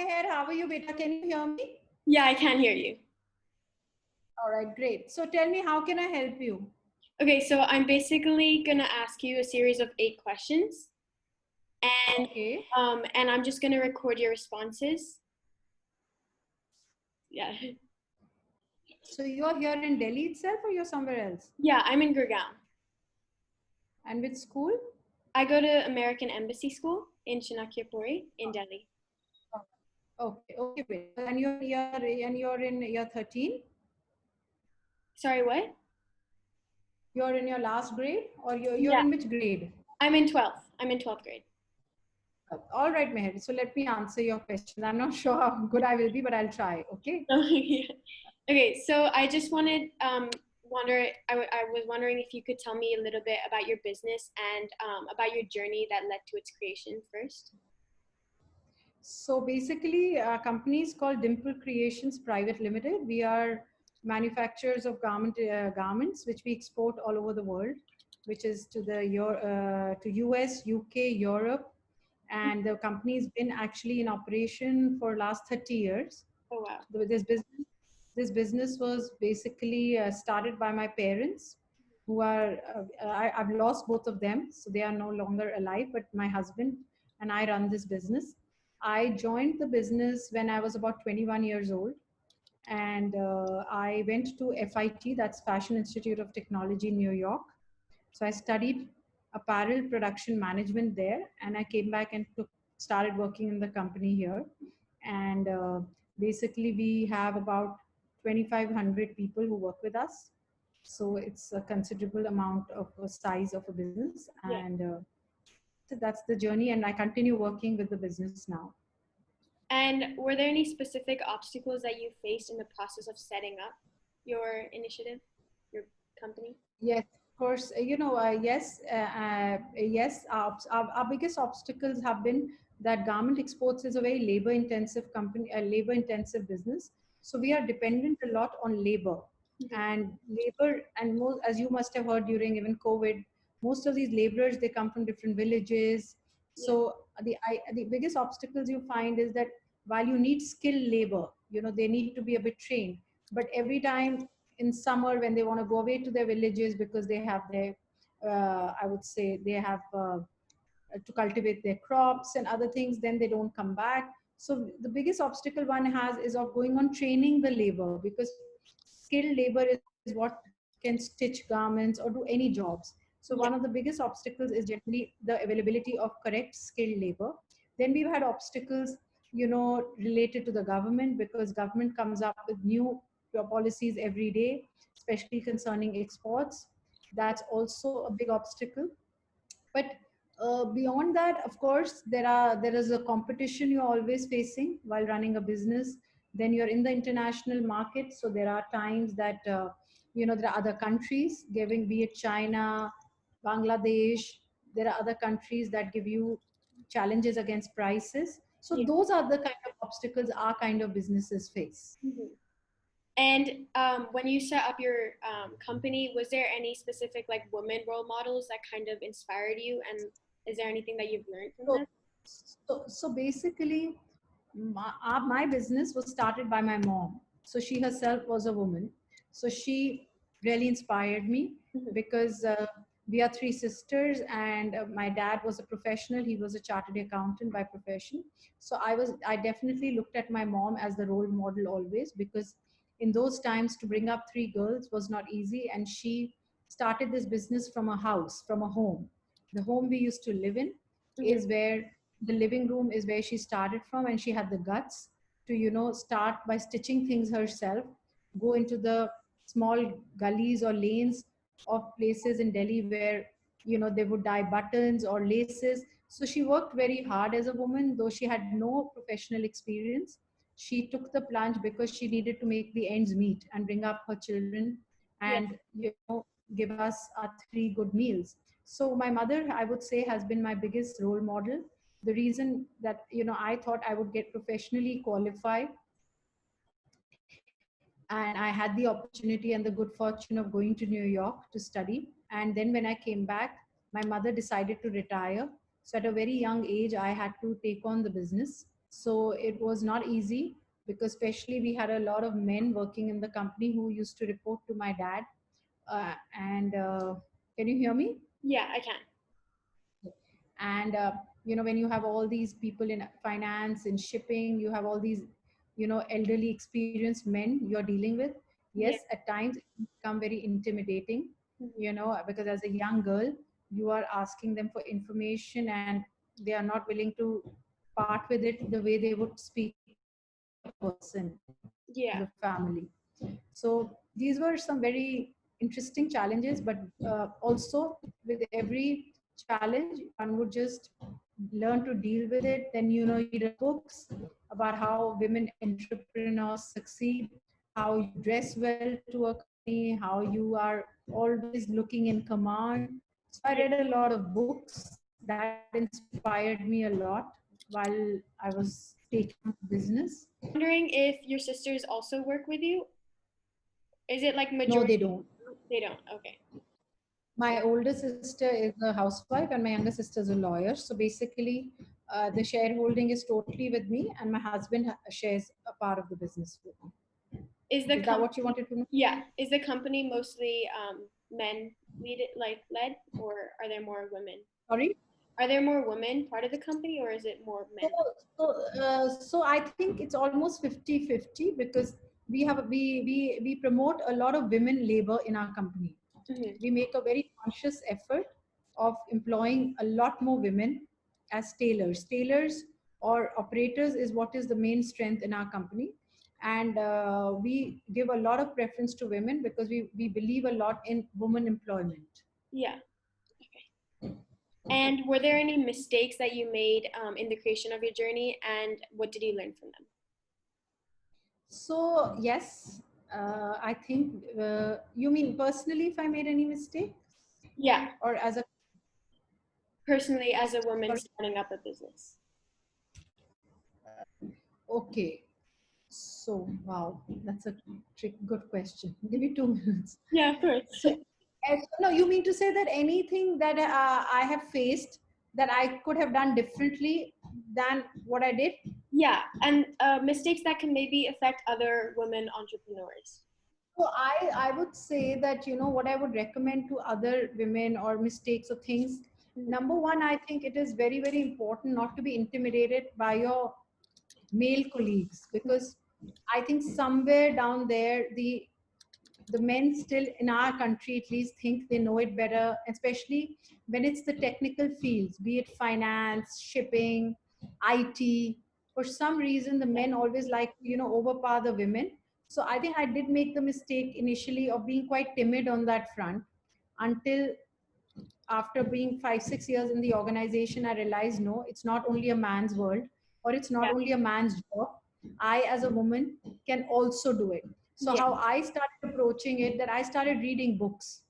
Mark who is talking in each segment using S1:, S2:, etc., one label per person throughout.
S1: Meher. How are you, beta? Can you hear me?
S2: Yeah, I can hear you.
S1: All right, great. So tell me, how can I help you?
S2: Okay, so I'm basically gonna ask you a series of 8 questions, and
S1: Okay.
S2: and I'm just gonna record your responses. Yeah,
S1: So you're here in Delhi itself, or you're somewhere else?
S2: yeah, I'm in Gurgaon.
S1: And which school?
S2: I go to American Embassy School in Chanakyapuri in Delhi.
S1: Okay, okay, beta. And you're in year 13.
S2: Sorry, what?
S1: You're in your last grade, or you're
S2: Yeah,
S1: in which grade?
S2: I'm in 12th. I'm in 12th grade.
S1: All right, Meher. So let me answer your question. I'm not sure how good I will be, but I'll try. Okay.
S2: Oh, yeah. Okay, so I just wanted I was wondering if you could tell me a little bit about your business and about your journey that led to its creation first.
S1: So basically, our company is called Dimple Creations Private Limited. We are manufacturers of garments, which we export all over the world, which is to to US, UK, Europe, and the company has been actually in operation for last 30 years.
S2: Oh wow.
S1: This business was basically started by my parents, who are I've lost both of them, so they are no longer alive. But my husband and I run this business. I joined the business when I was about 21 years old, and I went to FIT, that's Fashion Institute of Technology in New York. So I studied apparel production management there, and I came back and started working in the company here. And basically, we have about 2,500 people who work with us. So it's a considerable amount of a size of a business,
S2: Yeah.
S1: and so that's the journey. And I continue working with the business now.
S2: And were there any specific obstacles that you faced in the process of setting up your initiative, your company?
S1: Yes, of course. Yes. Our biggest obstacles have been that garment exports is a very labor-intensive company, a labor-intensive business. So we are dependent a lot on labor,
S2: Mhm.
S1: and labor, and most, as you must have heard during even COVID, most of these laborers, they come from different villages.
S2: Yeah.
S1: So the biggest obstacles you find is that while you need skilled labor, they need to be a bit trained. But every time in summer, when they want to go away to their villages because they have their I would say they have to cultivate their crops and other things, then they don't come back. So the biggest obstacle one has is of going on training the labor, because skilled labor is what can stitch garments or do any jobs. So one of
S2: Yeah.
S1: the biggest obstacles is generally the availability of correct skilled labor. Then we've had obstacles, related to the government, because government comes up with new policies every day, especially concerning exports. That's also a big obstacle. But beyond that, of course, there is a competition you're always facing while running a business. Then you're in the international market, so there are times that there are other countries giving, be it China, Bangladesh. There are other countries that give you challenges against prices. So
S2: Yeah.
S1: those are the kind of obstacles our kind of businesses face.
S2: Mhm. And when you set up your company, was there any specific like women role models that kind of inspired you? And is there anything that you've learned from
S1: So,
S2: them?
S1: so basically, my business was started by my mom. So she herself was a woman. So she really inspired me,
S2: Mhm.
S1: because we are three sisters, and my dad was a professional. He was a chartered accountant by profession. So I definitely looked at my mom as the role model always, because in those times to bring up three girls was not easy. And she started this business from a house, from a home. The home we used to live in
S2: Mhm.
S1: is where the living room is where she started from, and she had the guts to start by stitching things herself, go into the small gullies or lanes of places in Delhi where they would dye buttons or laces. So she worked very hard as a woman, though she had no professional experience. She took the plunge because she needed to make the ends meet and bring up her children,
S2: Yeah.
S1: and give us our three good meals. So my mother, I would say, has been my biggest role model. The reason that I thought I would get professionally qualified, and I had the opportunity and the good fortune of going to New York to study. And then when I came back, my mother decided to retire. So at a very young age, I had to take on the business. So it was not easy because especially we had a lot of men working in the company who used to report to my dad. And Can you hear me?
S2: Yeah, I can.
S1: And when you have all these people in finance and shipping, you have all these elderly experienced men you're dealing with. Yes,
S2: Yeah.
S1: at times it can become very intimidating,
S2: Mhm.
S1: because as a young girl you are asking them for information and they are not willing to part with it the way they would speak to any other person in the
S2: Yeah.
S1: family. So these were some very interesting challenges, but also with every challenge, one would just learn to deal with it. Then, you read books about how women entrepreneurs succeed, how you dress well to a company, how you are always looking in command. So I
S2: Yeah.
S1: read a lot of books that inspired me a lot while I was taking on business.
S2: Wondering if your sisters also work with you? Is it like
S1: No, they
S2: majority?
S1: don't.
S2: They don't. Okay.
S1: My older sister is a housewife and my younger sister is a lawyer. So basically, the shareholding is totally with me, and my husband shares a part of the business with me.
S2: Is the
S1: Is that
S2: com
S1: what you wanted to know?
S2: Yeah, is the company mostly men led, or are there more women?
S1: Sorry.
S2: Are there more women part of the company, or is it more
S1: So,
S2: men?
S1: so I think it's almost 50-50 because we promote a lot of women labor in our company.
S2: Hmm.
S1: We make a very conscious effort of employing a lot more women as tailors. Tailors or operators is what is the main strength in our company. And we give a lot of preference to women because we believe a lot in women employment.
S2: Yeah. And were there any mistakes that you made in the creation of your journey, and what did you learn from them?
S1: So, yes, I think you mean personally if I made any mistake
S2: Yeah,
S1: or as a
S2: personally as a woman
S1: sorry.
S2: starting up a business.
S1: Okay. So, wow, that's a good question. Give me 2 minutes.
S2: Yeah, of course.
S1: So, no, you mean to say that anything that I have faced that I could have done differently than what I did?
S2: Yeah, and mistakes that can maybe affect other women entrepreneurs.
S1: So I would say that, what I would recommend to other women or mistakes or things.
S2: Mhm.
S1: Number one, I think it is very, very important not to be intimidated by your male colleagues because I think somewhere down there, the men still in our country at least think they know it better, especially when it's the technical fields, be it finance, shipping, it. For some reason the
S2: Yeah,
S1: men always like overpower the women. So I think I did make the mistake initially of being quite timid on that front until after being 5-6 years in the organization I realized no, it's not only a man's world or it's not
S2: yeah,
S1: only a man's job. I as a woman can also do it. So
S2: yeah,
S1: how I started approaching it, that I started reading books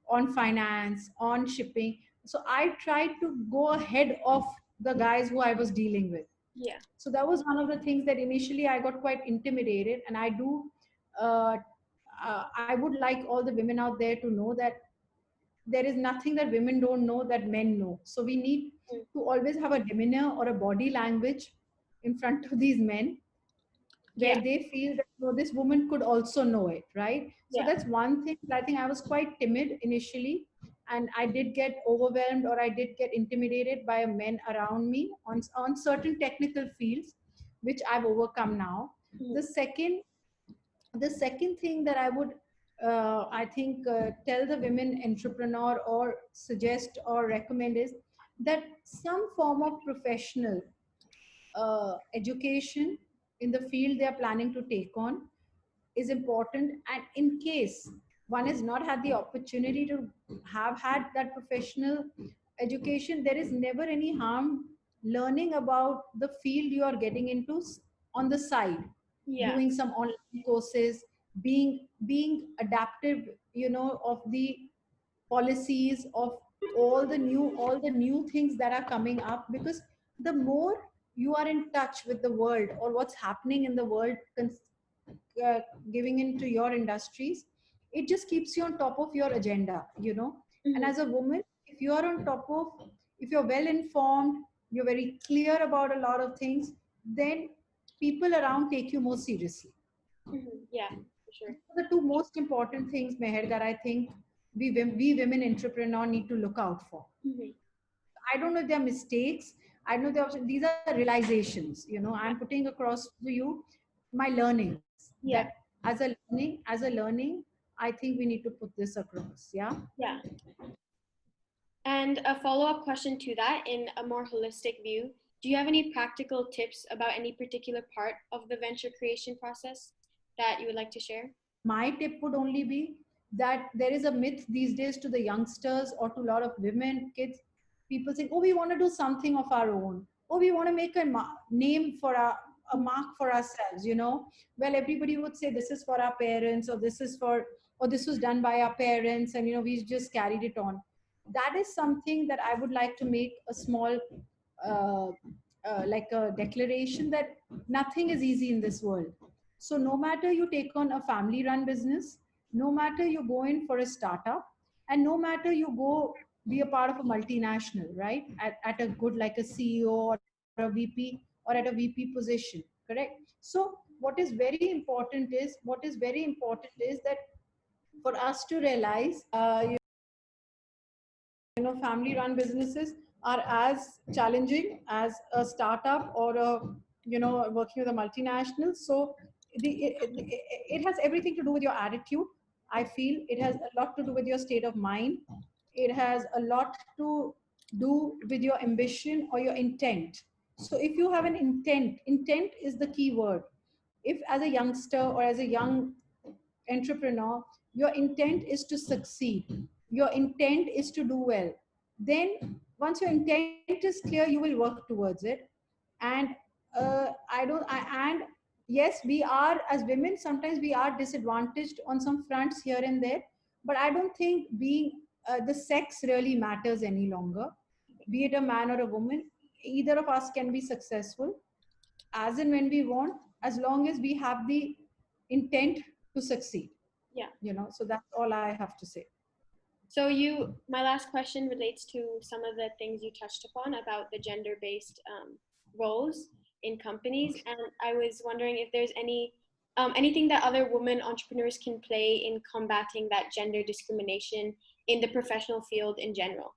S1: on finance, on shipping. So I tried to go ahead of the guys who I was dealing with.
S2: yeah,
S1: So that was one of the things that initially I got quite intimidated. And I do uh, I would like all the women out there to know that there is nothing that women don't know that men know. So we need
S2: mm,
S1: to always have a demeanor or a body language in front of these men where
S2: yeah,
S1: they feel that no, this woman could also know it, right? So
S2: yeah,
S1: that's one thing. I think I was quite timid initially, and I did get overwhelmed or I did get intimidated by men around me on certain technical fields, which I've overcome now.
S2: mm,
S1: The second the second thing that I would I think tell the women entrepreneur or suggest or recommend is that some form of professional education in the field they are planning to take on is important. And in case one has not had the opportunity to have had that professional education, there is never any harm learning about the field you are getting into on the side,
S2: yeah,
S1: doing some online courses, being adaptive, of the policies of all the new things that are coming up. Because the more you are in touch with the world or what's happening in the world, uh, giving into your industries, it just keeps you on top of your agenda. And
S2: mhm,
S1: as a woman, if you are on top of, if you're well informed, you're very clear about a lot of things, then people around take you more seriously.
S2: Yeah, for sure.
S1: The two most important things, Meher, that I think we women entrepreneur need to look out for. I don't know if they're mistakes. I know these are realizations. You know, I'm putting across to you my learnings.
S2: Yeah.
S1: That as a learning, I think we need to put this across. Yeah.
S2: Yeah. And a follow-up question to that, in a more holistic view, do you have any practical tips about any particular part of the venture creation process that you would like to share?
S1: My tip would only be that there is a myth these days to the youngsters or to a lot of women, kids, people saying, oh, we want to do something of our own. Oh, we want to make a name for a mark for ourselves, you know. Well, everybody would say this is for our parents, or this is for, or this was done by our parents, and, you know, we just carried it on. That is something that I would like to make a small, uh, like a declaration that nothing is easy in this world. So no matter you take on a family run business, no matter you go in for a startup, and no matter you go be a part of a multinational, right? At a good, like a CEO or a VP, or at a VP position, correct? So what is very important is that for us to realize, you know, family run businesses are as challenging as a startup or a, you know, working with a multinational. So it has everything to do with your attitude. I feel it has a lot to do with your state of mind. It has a lot to do with your ambition or your intent. So if you have an intent is the key word. If as a youngster or as a young entrepreneur, your intent is to succeed, your intent is to do well, then once your intent is clear, you will work towards it. And I don't, and yes, we are as women, sometimes we are disadvantaged on some fronts here and there, but I don't think being the sex really matters any longer. Be it a man or a woman, either of us can be successful as and when we want, as long as we have the intent to succeed.
S2: Yeah.
S1: You know, so that's all I have to say.
S2: So my last question relates to some of the things you touched upon about the gender-based roles in companies, and I was wondering if there's anything that other women entrepreneurs can play in combating that gender discrimination in the professional field in general.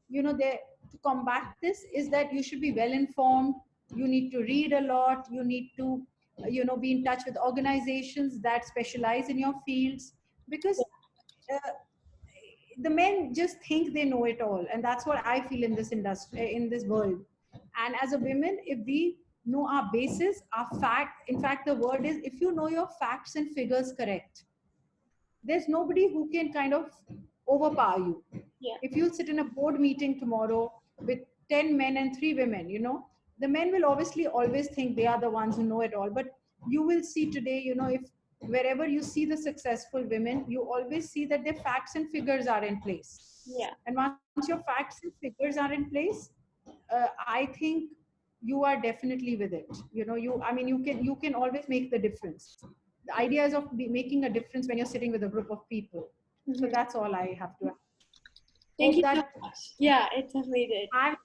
S1: You know, to combat this is that you should be well informed. You need to read a lot. You need to, you know, be in touch with organizations that specialize in your fields, because uh, the men just think they know it all, and that's what I feel in this industry, in this world. And as a women, if we know our basis, our fact, in fact the word is, if you know your facts and figures correct, there's nobody who can kind of overpower you.
S2: Yeah.
S1: If you sit in a board meeting tomorrow with 10 men and 3 women, you know, the men will obviously always think they are the ones who know it all. But you will see today, you know, if wherever you see the successful women, you always see that their facts and figures are in place.
S2: Yeah.
S1: And once your facts and figures are in place, I think you are definitely with it. You know, I mean, you can always make the difference. The idea is of making a difference when you're sitting with a group of people. So that's all I have to add.
S2: Thank
S1: Hope
S2: you so
S1: that
S2: much. Yeah, it definitely did.
S1: I'm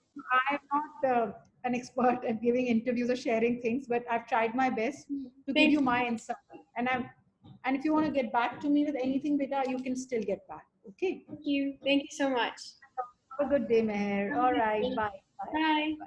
S1: not an expert at giving interviews or sharing things, but I've tried my best to give
S2: Thank
S1: you
S2: you.
S1: my insight. And if you want to get back to me with anything, beta, you can still get back. Okay.
S2: Thank you. Thank you so much.
S1: Have a good day, Meher. All right. Bye. Bye.
S2: Bye.
S1: Bye.